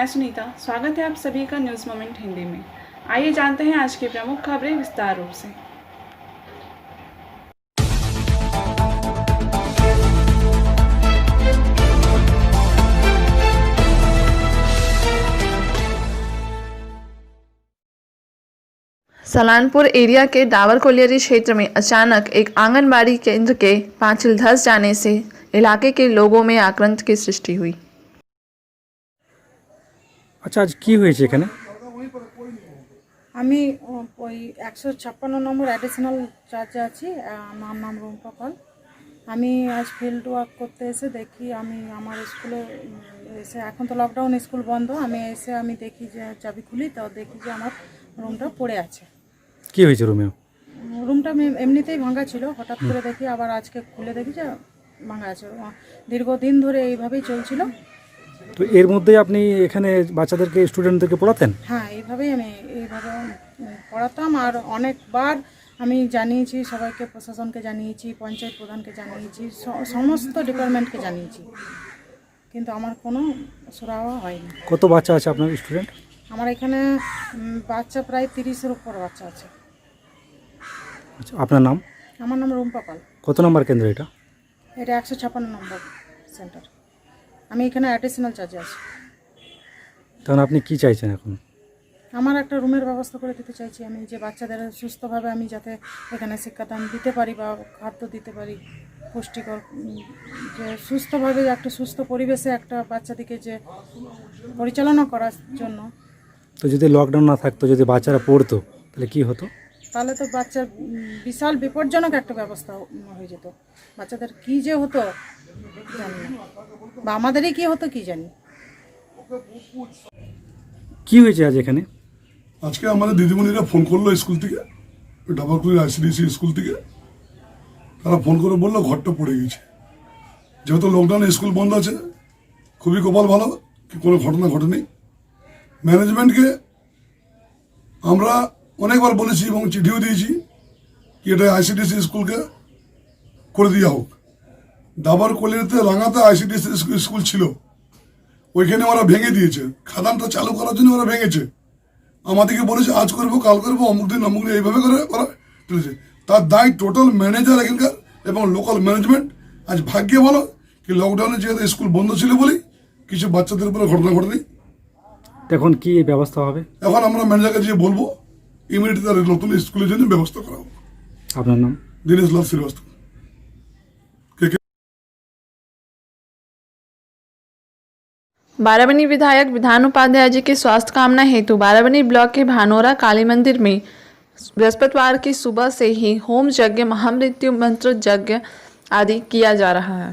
मैं सुनीता। स्वागत है आप सभी का न्यूज़ मोमेंट हिंदी में। आइए जानते हैं आज की प्रमुख खबरें विस्तार रूप से। सलानपुर एरिया के डावर कोलियरी क्षेत्र में अचानक एक आंगनबाड़ी केंद्र के पांचिल धंस जाने से इलाके के लोगों में आक्रोश की सृष्टि हुई। আচ্ছা, আজ কি হয়েছে এখানে? আমি ওই 156 নম্বর অ্যাডিশনাল চার্জে আছি। আমার নাম রুম্পা পাল। আমি আজ ফিল্ড ওয়ার্ক করতে এসে দেখি আমি আমার স্কুলে এসে, এখন তো লকডাউন, স্কুল বন্ধ, আমি এসে আমি দেখি যে চাবি খুলি, তো দেখি যে আমার রুমটা পড়ে আছে। কি হয়েছে রুমে? রুমটা এমনিতেই ভাঙা ছিল, হঠাৎ করে দেখি আবার আজকে খুলে দেখি যে ভাঙা আছে। দীর্ঘদিন ধরে এইভাবেই চলছিল। তো এর মধ্যেই আপনি এখানে বাচ্চাদেরকে, স্টুডেন্টদেরকে পড়াতেন? হ্যাঁ, এইভাবে পড়াতাম। আর অনেকবার আমি জানিয়েছি সবাইকে, প্রশাসনকে জানিয়েছি, পঞ্চায়েত প্রধানকে জানিয়েছি, সমস্ত ডিপার্টমেন্টকে জানিয়েছি, কিন্তু আমার কোনো সুরাহা হয়নি। কত বাচ্চা আছে আপনার স্টুডেন্ট? আমার এখানে বাচ্চা প্রায় 30-এর উপর বাচ্চা আছে। আচ্ছা, আপনার নাম? আমার নাম রুম্পা পাল। কত নম্বর কেন্দ্র এটা? এটা 156 নম্বর সেন্টার। আমি এখানে অ্যাডিশনাল চার্জে আছি। তখন আপনি কি চাইছেন এখন? আমার একটা রুমের ব্যবস্থা করে দিতে চাইছি আমি, যে বাচ্চাদের সুস্থভাবে আমি যাতে এখানে শিক্ষাদান দিতে পারি বা খাদ্য দিতে পারি পুষ্টিকর, যে সুস্থভাবে একটা সুস্থ পরিবেশে একটা বাচ্চাদেরকে যে পরিচালনা করার জন্য। তো যদি লকডাউন না থাকতো, যদি বাচ্চারা পড়তো, তাহলে কি হতো? তাহলে তো বাচ্চার বিশাল বিপজ্জনক একটা ব্যবস্থা হয়ে যেত। বাচ্চাদের কি যে হতো জানি না, বা আমাদেরই কি হতো কি জানি। কি হয়েছে আজ এখানে? আজকে আমাদের দিদিমণিরা ফোন করলো স্কুল থেকে, ডাবারকুড়ির আইসিডিসি স্কুল থেকে। তারা ফোন করে বললো ঘরটা পড়ে গেছে। যেহেতু লকডাউনে স্কুল বন্ধ আছে, খুবই কপাল ভালো কি কোনো ঘটনা ঘটেনি। ম্যানেজমেন্টকে আমরা অনেকবার বলেছি এবং চিঠিও দিয়েছি কি এটা আইসিডিসি স্কুলকে করে দেওয়া হোক। ডাবারকুড়িতে রাঙাতে আইসিডিসি স্কুল ছিল, ওইখানে ওরা ভেঙে দিয়েছে। খাদানটা চালু করার জন্য ওরা ভেঙেছে। আমাদেরকে বলেছে আজ করবো, কাল করবো, অমুক দিন এইভাবে করে ওরা তুলেছে। তার দায় টোটাল ম্যানেজার এখানকার এবং লোকাল ম্যানেজমেন্ট। আজ ভাগ্যে ভালো কি লকডাউনে যেহেতু স্কুল বন্ধ ছিল বলেই কিছু বাচ্চাদের উপরে ঘটনা ঘটেনি। এখন কি ব্যবস্থা হবে? এখন আমরা ম্যানেজারকে যে বলবো ইমিডিয়েটলি তার নতুন স্কুলের জন্য ব্যবস্থা করা হোক। আপনার নাম? দীনেশ লাল শ্রীবাস্তব। बाराबनी विधायक विधान उपाध्याय जी के स्वास्थ्य कामना हेतु बाराबनी ब्लॉक के भानोरा काली मंदिर में बृहस्पतिवार की सुबह से ही होम यज्ञ, महामृत्यु मंत्र यज्ञ आदि किया जा रहा है।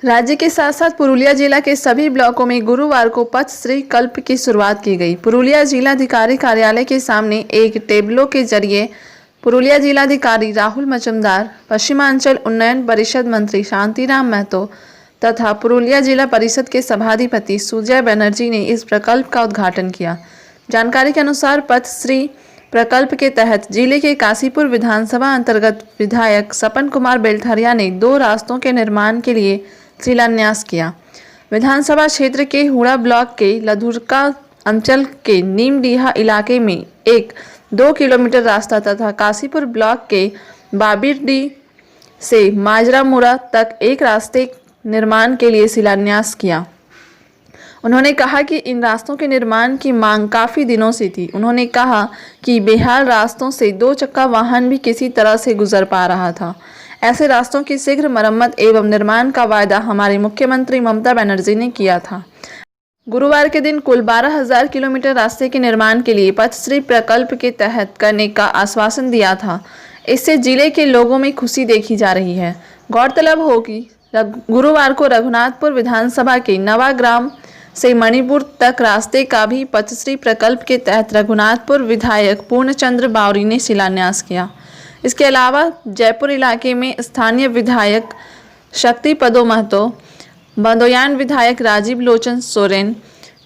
राज्य के साथ साथ पुरुलिया जिला के सभी ब्लॉकों में गुरुवार को पथ श्री कल्प की शुरुआत की गई। पुरुलिया जिलाधिकारी कार्यालय के सामने एक टेबलों के जरिए पुरुलिया जिलाधिकारी राहुल मजुमदार, पश्चिमांचल उन्नयन परिषद मंत्री शांतिराम महतो तथा पुरुलिया जिला परिषद के सभाधिपति सुजय बनर्जी ने इस प्रकल्प का उद्घाटन किया। जानकारी के अनुसार पथ श्री प्रकल्प के तहत जिले के काशीपुर विधानसभा अंतर्गत विधायक सपन कुमार बेलठरिया ने 2 रास्तों के निर्माण के लिए शिलान्यास किया। विधानसभा क्षेत्र के हुड़ा ब्लॉक के लधुरका अंचल के नीमडीहा इलाके में एक 2 किलोमीटर रास्ता तथा काशीपुर ब्लॉक के बाबिरडी से माजरामुड़ा तक एक रास्ते निर्माण के लिए शिलान्यास किया। उन्होंने कहा कि इन रास्तों के निर्माण की मांग काफ़ी दिनों से थी। उन्होंने कहा कि बेहाल रास्तों से 2 चक्का वाहन भी किसी तरह से गुजर पा रहा था। ऐसे रास्तों की शीघ्र मरम्मत एवं निर्माण का वायदा हमारी मुख्यमंत्री ममता बनर्जी ने किया था। गुरुवार के दिन कुल 12,000 किलोमीटर रास्ते के निर्माण के लिए पथश्री प्रकल्प के तहत करने का आश्वासन दिया था। इससे जिले के लोगों में खुशी देखी जा रही है। गौरतलब हो कि गुरुवार को रघुनाथपुर विधानसभा के नवाग्राम से मणिपुर तक रास्ते का भी पथश्री प्रकल्प के तहत रघुनाथपुर विधायक पूर्णचंद्र बावरी ने शिलान्यास किया। इसके अलावा जयपुर इलाके में स्थानीय विधायक शक्ति पदो महतो, बंदोयान विधायक राजीव लोचन सोरेन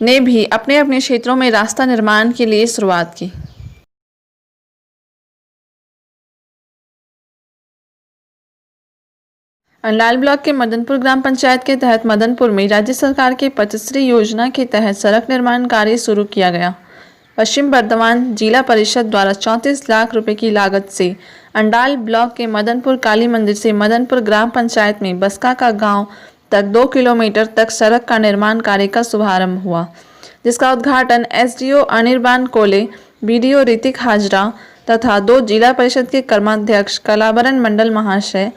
ने भी अपने अपने क्षेत्रों में रास्ता निर्माण के लिए शुरुआत की। अंडाल ब्लॉक के मदनपुर ग्राम पंचायत के तहत मदनपुर में राज्य सरकार के पथश्री योजना के तहत सड़क निर्माण कार्य शुरू किया गया। पश्चिम बर्धमान जिला परिषद द्वारा 34 लाख रुपए की लागत से अंडाल ब्लॉक के मदनपुर काली मंदिर से मदनपुर ग्राम पंचायत में बसका का गांव तक 2 किलोमीटर तक सड़क का निर्माण कार्य का शुभारंभ हुआ, जिसका उद्घाटन एसडीओ अनिर्बान कोले, बीडीओ ऋतिक हाजरा तथा 2 जिला परिषद के कर्माध्यक्ष कलाबरन मंडल महाशय,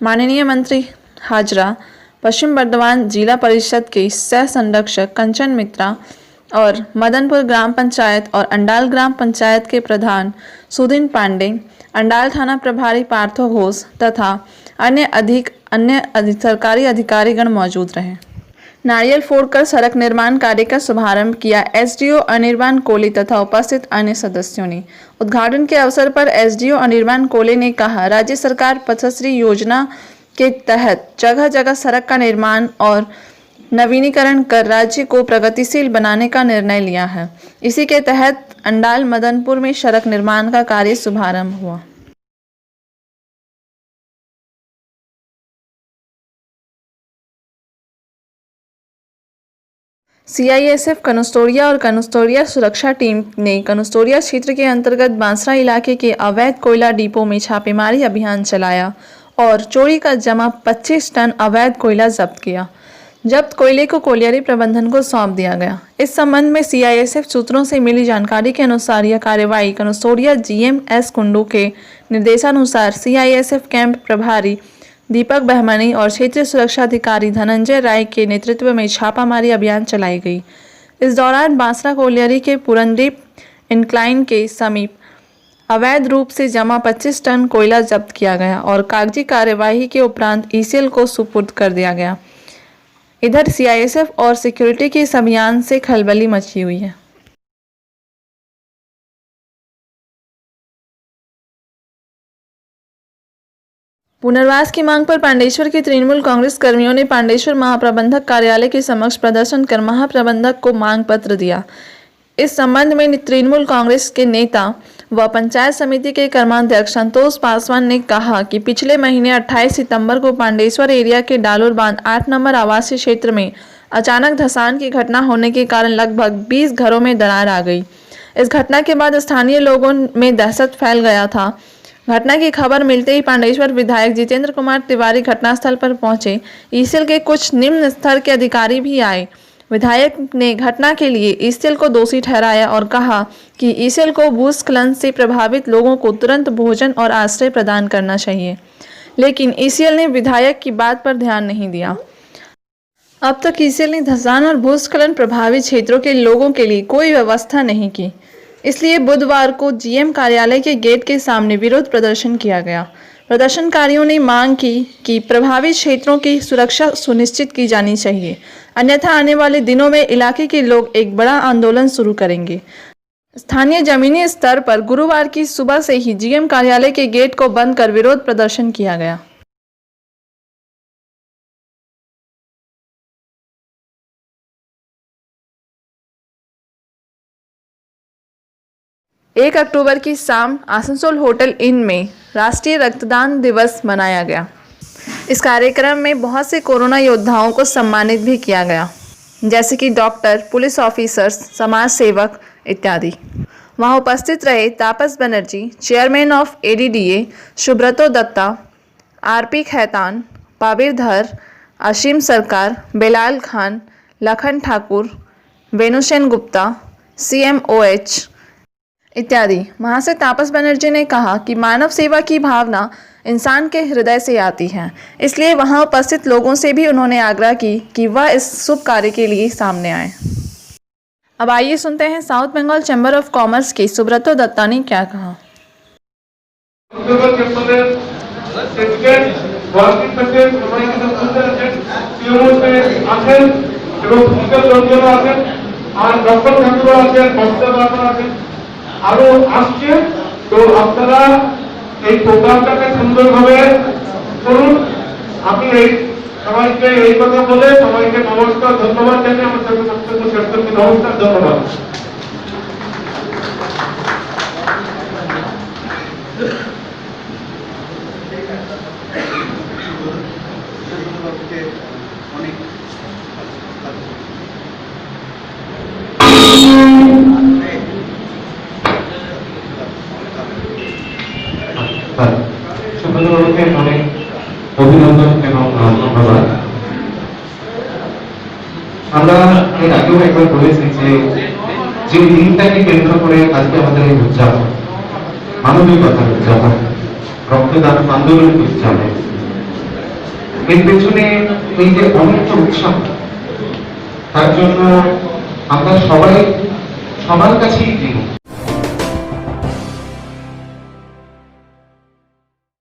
माननीय मंत्री हाजरा, पश्चिम बर्धमान जिला परिषद के सह संरक्षक कंचन मित्रा और मदनपुर ग्राम पंचायत और अंडाल ग्राम पंचायत के प्रधान सुदीन पांडे, अंडाल थाना प्रभारी पार्थो घोष तथा अन्य सरकारी अधिकारीगण मौजूद रहे। नारियल फोड़कर सड़क निर्माण कार्य का शुभारंभ किया एसडीओ अनिर्बान कोले तथा उपस्थित अन्य सदस्यों ने। उद्घाटन के अवसर पर एसडीओ अनिर्बान कोले ने कहा, राज्य सरकार पथश्री योजना के तहत जगह जगह सड़क का निर्माण और नवीनीकरण कर राज्य को प्रगतिशील बनाने का निर्णय लिया है। इसी के तहत अंडाल मदनपुर में सड़क निर्माण का कार्य शुभारंभ हुआ। सीआईएसएफ कनुस्तोरिया और कनुस्तोरिया सुरक्षा टीम ने कनुस्तोरिया क्षेत्र के अंतर्गत बांसरा इलाके के अवैध कोयला डिपो में छापेमारी अभियान चलाया और चोरी का जमा 25 टन अवैध कोयला जब्त किया। जब्त कोयले को कोलियारी प्रबंधन को सौंप दिया गया। इस संबंध में सीआईएसएफ सूत्रों से मिली जानकारी के अनुसार यह कार्रवाई कनुस्तोरिया जीएम एस कुंडू के निर्देशानुसार सीआईएसएफ कैंप प्रभारी दीपक बहमनी और क्षेत्रीय सुरक्षा अधिकारी धनंजय राय के नेतृत्व में छापामारी अभियान चलाई गई। इस दौरान बांसरा कोलियारी के पूरनदीप इंक्लाइन के समीप अवैध रूप से जमा 25 टन कोयला जब्त किया गया और कागजी कार्यवाही के उपरांत ईसीएल को सुपुर्द कर दिया गया। इधर सीआईएसएफ और सिक्योरिटी के इस अभियान से खलबली मची हुई है। पुनर्वास की मांग पर पांडेश्वर के तृणमूल कांग्रेस कर्मियों ने पांडेश्वर महाप्रबंधक कार्यालय के समक्ष प्रदर्शन कर महाप्रबंधक को मांग पत्र दिया। इस संबंध में तृणमूल कांग्रेस के नेता व पंचायत समिति के कर्माध्यक्ष संतोष पासवान ने कहा कि पिछले महीने 28 सितंबर को पांडेश्वर एरिया के डालोर बांध 8 नंबर आवासीय क्षेत्र में अचानक धंसान की घटना होने के कारण लगभग 20 घरों में दरार आ गई। इस घटना के बाद स्थानीय लोगों में दहशत फैल गया था। घटना की खबर मिलते ही पांडेश्वर विधायक जितेंद्र कुमार तिवारी घटनास्थल पर पहुंचे। ईसीएल के कुछ निम्न स्तर के अधिकारी भी आए। विधायक ने घटना के लिए ईसीएल को दोषी ठहराया और कहा कि ईसीएल को भूस्खलन से प्रभावित लोगों को तुरंत भोजन और आश्रय प्रदान करना चाहिए, लेकिन ईसीएल ने विधायक की बात पर ध्यान नहीं दिया। अब तक ईसीएल ने धंसान और भूस्खलन प्रभावित क्षेत्रों के लोगों के लिए कोई व्यवस्था नहीं की। इसलिए बुधवार को जीएम कार्यालय के गेट के सामने विरोध प्रदर्शन किया गया। प्रदर्शनकारियों ने मांग की कि प्रभावित क्षेत्रों की सुरक्षा सुनिश्चित की जानी चाहिए, अन्यथा आने वाले दिनों में इलाके के लोग एक बड़ा आंदोलन शुरू करेंगे। स्थानीय जमीनी स्तर पर गुरुवार की सुबह से ही जीएम कार्यालय के गेट को बंद कर विरोध प्रदर्शन किया गया। एक अक्टूबर की शाम आसनसोल होटल इन में राष्ट्रीय रक्तदान दिवस मनाया गया। इस कार्यक्रम में बहुत से कोरोना योद्धाओं को सम्मानित भी किया गया, जैसे कि डॉक्टर, पुलिस ऑफिसर्स, समाज सेवक इत्यादि। वहां उपस्थित रहे तापस बनर्जी, चेयरमैन ऑफ एडीडीए, सुब्रतो दत्ता, आरपी खैतान, पाबिर धर, असीम सरकार, बेलाल खान, लखन ठाकुर, वेणुसेन गुप्ता, CMOH इत्यादि। वहां से तापस बनर्जी ने कहा कि मानव सेवा की भावना इंसान के हृदय से आती हैं। इसलिए वहां उपस्थित लोगों से भी उन्होंने आग्रह की कि वह इस शुभ कार्य के लिए सामने आए। अब आइए सुनते हैं South Bengal Chamber of Commerce के सुब्रतो दत्ता ने क्या कहा। আর ডক্টর ঠাকুর আছেন, বক্তা আছেন, আরো আসছে। তো আপনারা এই প্রোগ্রামটাকে সুন্দরভাবে করুন। আমি এই সবাইকে এই কথা বলে সবাইকে নমস্কার, ধন্যবাদ জানিয়ে আমার সাথে বক্তব্য শেষ করছি। নমস্কার, ধন্যবাদ। সুব্রতবাবুকে অনেক অভিনন্দন এবং ধন্যবাদ। আমরা এর আগেও একবার বলেছি যে দিনটাকে কেন্দ্র করে আজকে আমাদের এই উদযাপন, মানবিকতার উদযাপন, রক্তদান আন্দোলনের উদযাপন, এর পেছনে এই যে অনেক উৎসাহ, তার জন্য আমরা সবাই সবার কাছেই ঋণী।